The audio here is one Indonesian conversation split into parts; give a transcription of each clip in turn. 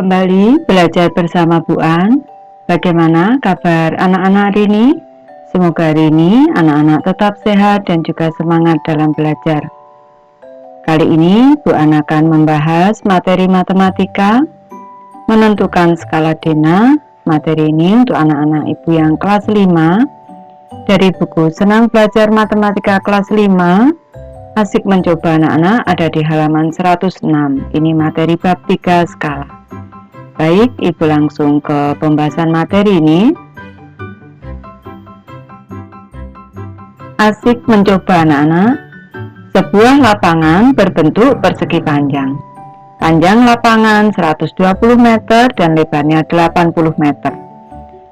kembali belajar bersama Bu An. Bagaimana kabar anak-anak hari ini? Semoga hari ini anak-anak tetap sehat dan juga semangat dalam belajar. Kali ini Bu An akan membahas materi matematika, menentukan skala Dena. Materi ini untuk anak-anak ibu yang kelas 5 dari buku Senang Belajar Matematika kelas 5. Asik mencoba anak-anak ada di halaman 106. Ini materi bab 3 skala. Baik, ibu langsung ke pembahasan materi ini. Asik mencoba anak-anak. Sebuah lapangan berbentuk persegi panjang. Panjang lapangan 120 meter dan lebarnya 80 meter.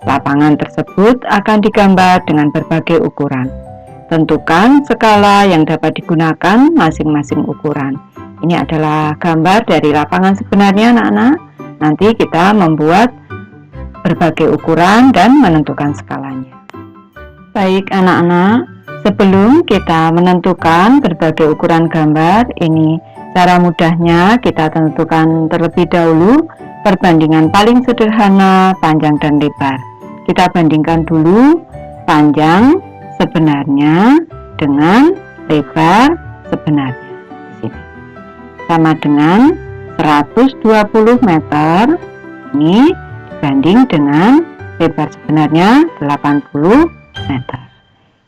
Lapangan tersebut akan digambar dengan berbagai ukuran. Tentukan skala yang dapat digunakan masing-masing ukuran. Ini adalah gambar dari lapangan sebenarnya anak-anak. Nanti kita membuat berbagai ukuran dan menentukan skalanya. Baik anak-anak, sebelum kita menentukan berbagai ukuran gambar, ini cara mudahnya kita tentukan terlebih dahulu perbandingan paling sederhana panjang dan lebar. Kita bandingkan dulu panjang sebenarnya dengan lebar sebenarnya. Di sini sama dengan 120 meter ini dibanding dengan lebar sebenarnya 80 meter.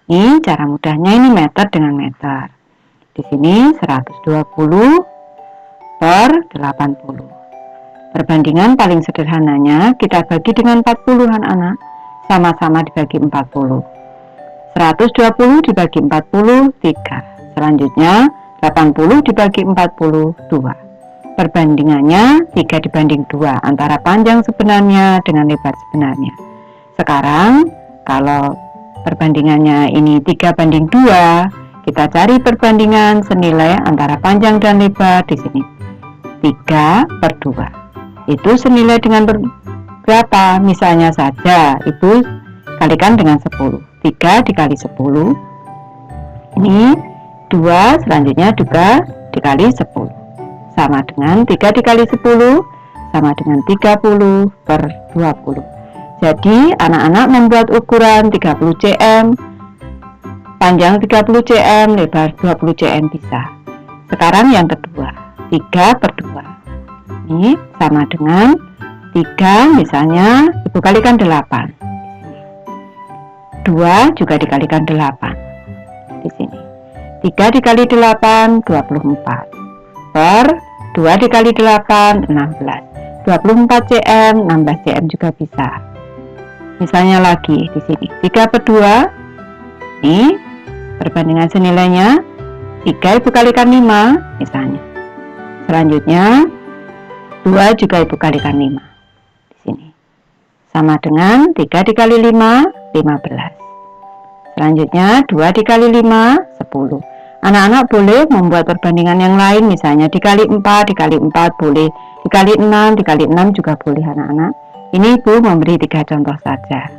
Ini cara mudahnya, ini meter dengan meter. Di sini 120 per 80. Perbandingan paling sederhananya kita bagi dengan 40 anak-anak. Sama-sama dibagi 40. 120 dibagi 40, 3. Selanjutnya 80 dibagi 40, 2. Perbandingannya 3 dibanding 2 antara panjang sebenarnya dengan lebar sebenarnya. Sekarang kalau perbandingannya ini 3 banding 2, kita cari perbandingan senilai antara panjang dan lebar di sini. 3 per 2. Itu senilai dengan berapa? Misalnya saja Ibu kalikan dengan 10. 3 dikali 10 ini 2, selanjutnya juga dikali 10 sama dengan 3 dikali 10 sama dengan 30 per 20. Jadi anak-anak membuat ukuran 30 cm, panjang 30 cm, lebar 20 cm bisa. Sekarang yang kedua, 3 per 2 ini sama dengan 3, misalnya Ibu kalikan 8. 2 juga dikalikan 8 di sini. 3 dikali 8 24 per 2 dikali 8 16. 24 cm, 16 cm juga bisa. Misalnya lagi di sini 3 per 2 ini perbandingan senilainya 3 Ibu kalikan 5 misalnya. Selanjutnya 2 juga Ibu kalikan 5 di sini. Sama dengan 3 dikali 5 15. Selanjutnya 2 dikali 5 10. Anak-anak boleh membuat perbandingan yang lain, misalnya dikali 4 dikali 4 boleh, dikali 6 dikali 6 juga boleh anak-anak. Ini Ibu memberi 3 contoh saja.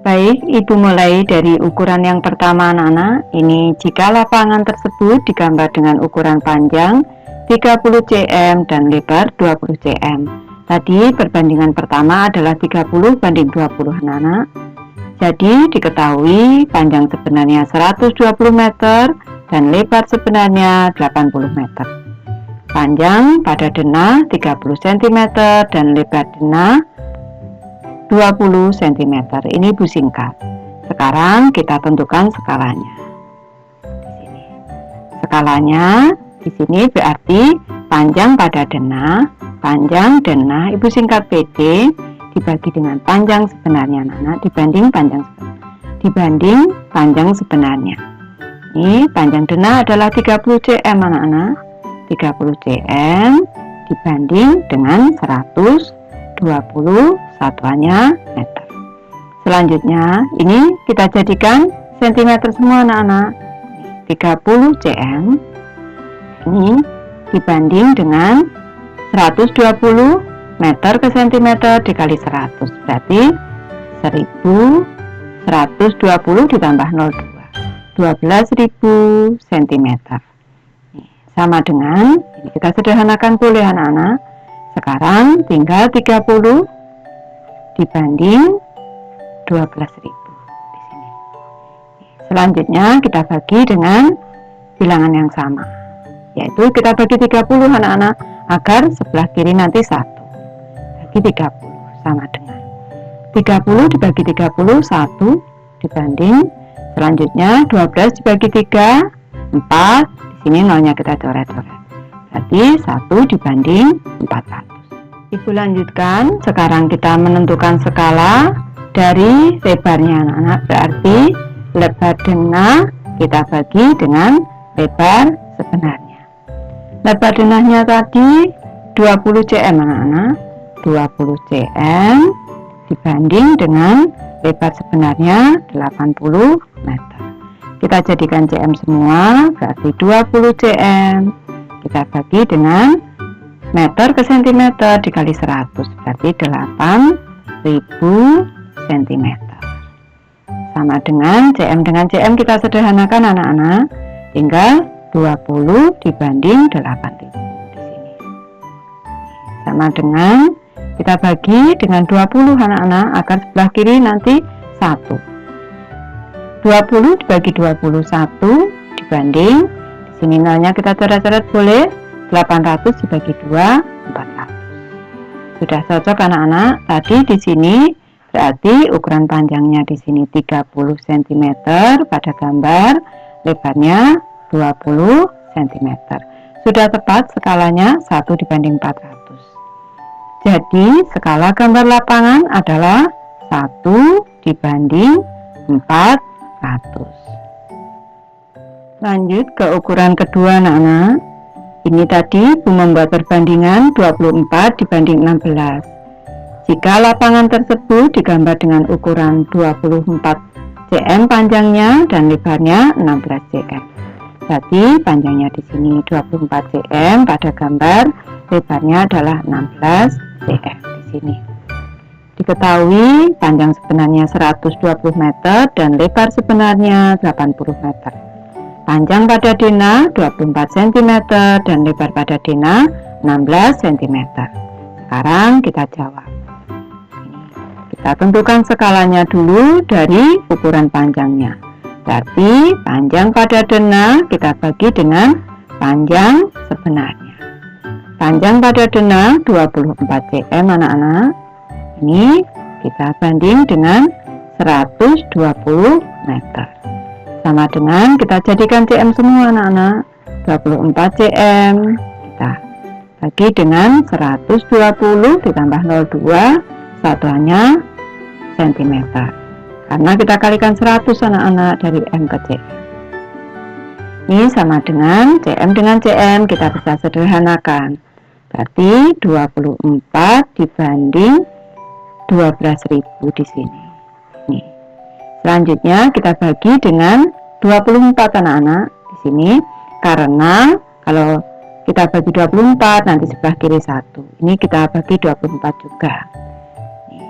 Baik, Ibu mulai dari ukuran yang pertama anak-anak. Ini jika lapangan tersebut digambar dengan ukuran panjang 30 cm dan lebar 20 cm. Tadi perbandingan pertama adalah 30 banding 20 anak-anak. Jadi diketahui panjang sebenarnya 120 meter dan lebar sebenarnya 80 meter. Panjang pada denah 30 cm dan lebar denah 20 cm. Ini Ibu singkat. Sekarang kita tentukan skalanya. Di sini. Skalanya di sini berarti panjang pada denah, panjang denah Ibu singkat PD dibagi dengan panjang sebenarnya anak-anak dibanding panjang sebenarnya. Ini panjang denah adalah 30 cm anak-anak. 30 cm dibanding dengan 120 satuannya meter. Selanjutnya ini kita jadikan cm semua anak-anak. 30 cm ini dibanding dengan 120 meter ke cm dikali 100, berarti 1120 ditambah 02, 12.000 cm. Sama dengan, ini kita sederhanakan boleh anak-anak. Sekarang tinggal 30 dibanding 12.000 di sini. Selanjutnya kita bagi dengan bilangan yang sama, yaitu kita bagi 30 anak-anak, agar sebelah kiri nanti 1. Bagi 30 sama dengan 30 dibagi 30, 1 dibanding, selanjutnya 12 dibagi 3, 4, di sini nolnya kita coret-coret, berarti 1 dibanding 400. Ibu lanjutkan, sekarang kita menentukan skala dari lebarnya anak-anak, berarti lebar denah kita bagi dengan lebar sebenarnya. Lebar denahnya tadi 20 cm anak-anak, 20 cm dibanding dengan lebar sebenarnya 80 meter. Kita jadikan cm semua, berarti 20 cm kita bagi dengan meter ke sentimeter dikali 100, berarti 8.000 cm. Sama dengan cm kita sederhanakan anak-anak, tinggal 20 dibanding 8.000 di sini. Sama dengan kita bagi dengan 20 anak-anak, agar sebelah kiri nanti 1. 20 dibagi 21 dibanding, di sini nolnya kita coret-coret boleh, 800 dibagi 2, 400. Sudah cocok anak-anak. Tadi di sini berarti ukuran panjangnya di sini 30 cm pada gambar, lebarnya 20 cm. Sudah tepat skalanya 1 dibanding 400. Jadi skala gambar lapangan adalah 1 dibanding 400. Lanjut ke ukuran kedua anak-anak. Ini tadi Bu membuat perbandingan 24 dibanding 16. Jika lapangan tersebut digambar dengan ukuran 24 cm panjangnya dan lebarnya 16 cm. Jadi panjangnya di sini 24 cm pada gambar, lebarnya adalah 16 cm di sini. Diketahui panjang sebenarnya 120 meter dan lebar sebenarnya 80 meter. Panjang pada denah 24 cm dan lebar pada denah 16 cm. Sekarang kita jawab. Kita tentukan skalanya dulu dari ukuran panjangnya. Berarti panjang pada denah kita bagi dengan panjang sebenarnya. Panjang pada denah 24 cm anak-anak. Ini kita banding dengan 120 meter. Sama dengan kita jadikan cm semua anak-anak, 24 cm kita bagi dengan 120 ditambah 02, satuannya cm, karena kita kalikan 100 anak-anak dari m ke cm. Ini sama dengan cm kita bisa sederhanakan, berarti 24 dibanding 12.000 di sini. Nih. Selanjutnya kita bagi dengan 24 anak-anak di sini, karena kalau kita bagi 24 nanti sebelah kiri 1. Ini kita bagi 24 juga. Nih.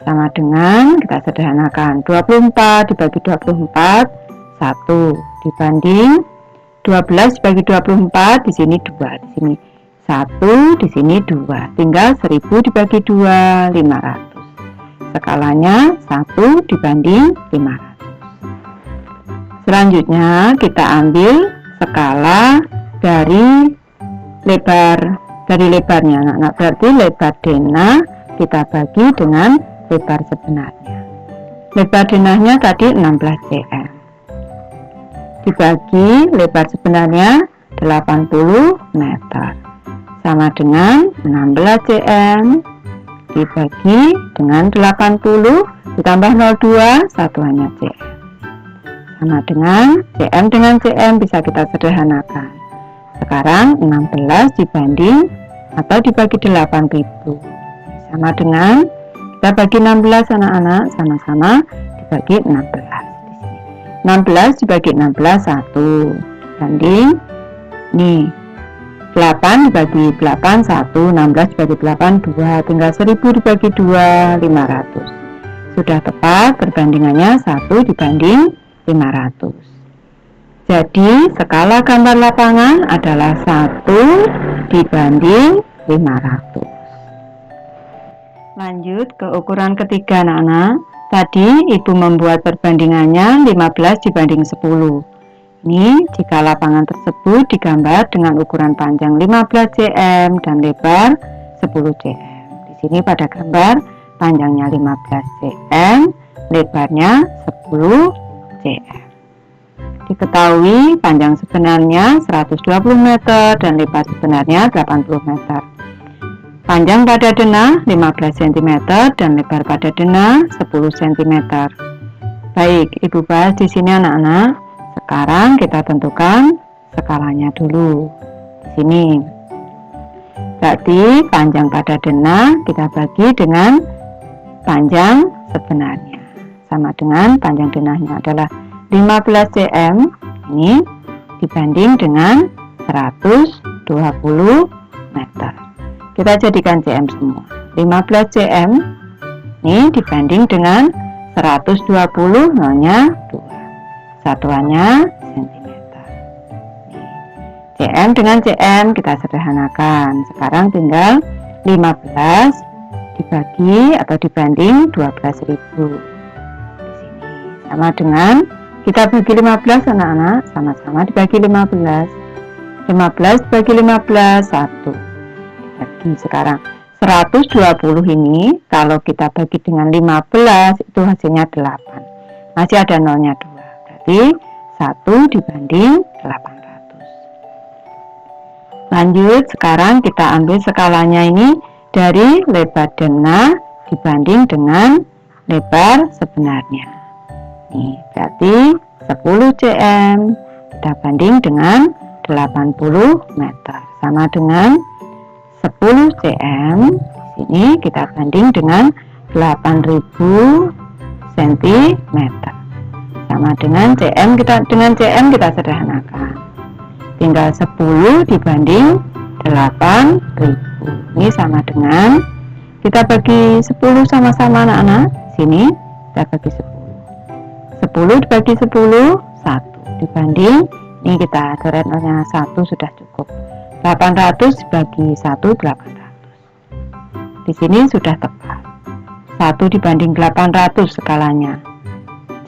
Sama dengan kita sederhanakan 24 dibagi 24 1 dibanding 12 dibagi 24 di sini 2, di sini 1, di sini 2. Tinggal 1000 dibagi 2, 500. Skalanya 1 dibanding 500. Selanjutnya kita ambil skala dari lebarnya anak-anak, berarti lebar denah kita bagi dengan lebar sebenarnya. Lebar denahnya tadi 16 cm dibagi lebar sebenarnya 80 meter, sama dengan 16 cm dibagi dengan 80 ditambah 02, satuannya cm. Sama dengan cm bisa kita sederhanakan. Sekarang 16 dibanding atau dibagi 8000. Sama dengan kita bagi 16 anak-anak, sama-sama dibagi 16. 16 dibagi 16 1 banding nih 8 dibagi 8 1, 16 dibagi 8 2, tinggal 1000 dibagi 2, 500. Sudah tepat perbandingannya 1 dibanding 500. Jadi skala gambar lapangan adalah 1 dibanding 500. Lanjut ke ukuran ketiga anak-anak. Tadi ibu membuat perbandingannya 15 dibanding 10. Ini jika lapangan tersebut digambar dengan ukuran panjang 15 cm dan lebar 10 cm. Di sini pada gambar panjangnya 15 cm, lebarnya 10 cm. Diketahui panjang sebenarnya 120 meter dan lebar sebenarnya 80 meter. Panjang pada denah 15 cm dan lebar pada denah 10 cm. Baik, ibu bahas di sini anak-anak. Sekarang kita tentukan skalanya dulu. Di sini. Berarti panjang pada denah kita bagi dengan panjang sebenarnya. Sama dengan panjang denahnya adalah 15 cm. Ini dibanding dengan 120 meter. Kita jadikan cm semua. 15 cm ini dibanding dengan 120, nolnya 2. Satuannya cm. Cm dengan cm kita sederhanakan. Sekarang tinggal 15 dibagi atau dibanding 12.000. Di sini sama dengan kita bagi 15 anak-anak, sama-sama dibagi 15. 15 dibagi 15 1. Bagi sekarang 120 ini kalau kita bagi dengan 15 itu hasilnya 8. Masih ada nolnya 2. Berarti 1 dibanding 800. Lanjut, sekarang kita ambil skalanya ini dari lebar denah dibanding dengan lebar sebenarnya. Nih, berarti 10 cm kita banding dengan 80 meter. Sama dengan 10 cm. Di sini kita banding dengan 8000 cm. Sama dengan cm kita sederhanakan. Tinggal 10 dibanding 8000. Ini sama dengan kita bagi 10 sama-sama anak-anak. Sini kita bagi 10. 10 dibagi 10 1 dibanding ini kita coretnya 1 sudah cukup. 800 dibagi 1 800. Di sini sudah tepat. 1 dibanding 800 skalanya.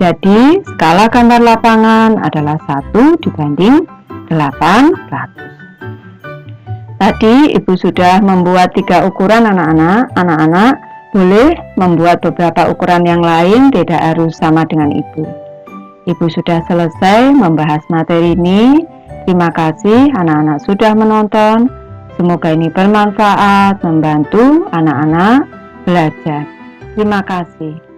Jadi skala gambar lapangan adalah 1 dibanding 800. Tadi ibu sudah membuat 3 ukuran anak-anak. Anak-anak boleh membuat beberapa ukuran yang lain, tidak harus sama dengan ibu. Ibu sudah selesai membahas materi ini. Terima kasih anak-anak sudah menonton. Semoga ini bermanfaat, membantu anak-anak belajar. Terima kasih.